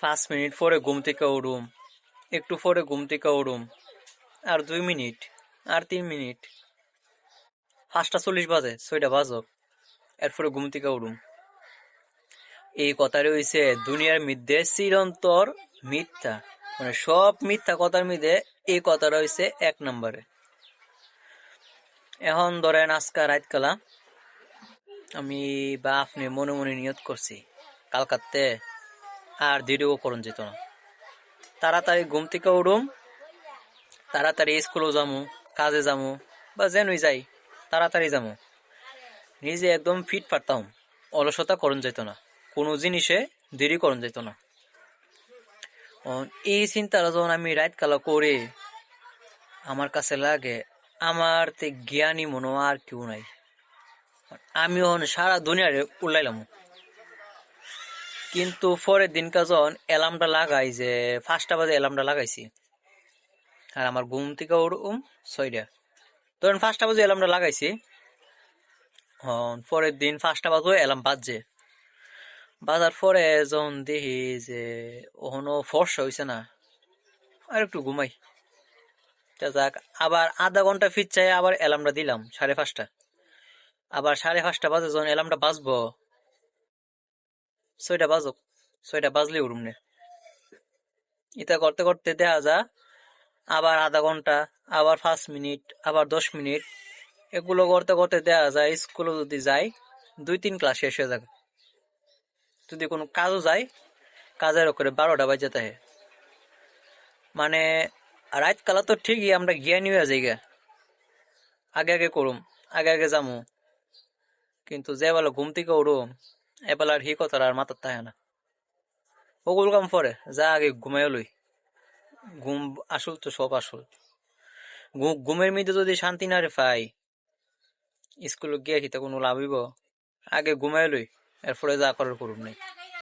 5 minute পরে ঘুম থেকে উঠুম, একটু পরে ঘুম থেকে উঠুম, আর 2 মিনিট, আর 3 মিনিট, 5:40 বাজে, 6টা বাজক, এরপরে ঘুম থেকে উঠুম। এই কথাটা হইছে দুনিয়ার মধ্যে চিরন্তর মিথ্যা, মানে সব মিথ্যা কথার মধ্যে এই কথাটা হইছে 1 নম্বরে। এখন ধরেন আজকা রাত কালা আমি বা আপনি মনে মনে নিয়ত করছি কালকাতে আর দেরিও করুন যেত না, তাড়াতাড়ি ঘুম থেকে উঠুম, তাড়াতাড়ি স্কুলেও যামু, কাজে যামু, বা যেনই যাই তাড়াতাড়ি যামু, নিজে একদম ফিট পারতাম, অলসতা করুন যেত না, কোনো জিনিসে দেরি করুন যেত না। এই চিন্তাটা যখন আমি রাত কালা করে আমার কাছে লাগে আমার তে জ্ঞানী মনো আর কেউ নাই, আমি সারা দুনিয়ারে উল্লাইলাম। কিন্তু পরের দিন যখন অ্যালার্মটা লাগাই, যে 5টা বাজে অ্যালার্মটা লাগাইছি, আর আমার ঘুম থেকে উঠুম 6টা, ধরেন 5টা বাজে অ্যালার্মটা লাগাইছি, পরের দিন 5টা বাজে অ্যালার্ম বাজছে, বাজার পরে যখন দেখি যে ওখানো ফর্সা হয়েছে না, আর একটু ঘুমাই, যাক আবার আধা ঘন্টা ফিট চাই, আবার অ্যালার্মটা দিলাম 5:30, আবার 5:30 বাজে যখন অ্যালার্মটা বাজবো, 6টা বাজুক, 6টা বাজলে উঠুম নে, এটা করতে করতে দেখা যা আবার আধা ঘন্টা, আবার 5 মিনিট, আবার 10 মিনিট, এগুলো করতে করতে দেখা যায় স্কুলে যদি যাই 2-3 ক্লাস শেষ হয়ে যাবে, যদি কোনো কাজও যাই কাজের করে 12টা বাজে তাহে। মানে রাত কালা তো ঠিকই আমরা জ্ঞানী হয়ে যাই গে, আগে আগে করুম, আগে আগে যামু, কিন্তু যে বেলা ঘুম থেকে উঠুম এবেলার হি কথা আর মাথার থাকে না, ওগুলো কাম পরে যা আগে ঘুমাই লই, ঘুম আসল তো সব আসল, ঘুমের মধ্যে যদি শান্তি না রে পাই স্কুলে গিয়ে কি কোনো লাভ হইব, আগে ঘুমাই লই, এরপরে যা করার করুম নাই।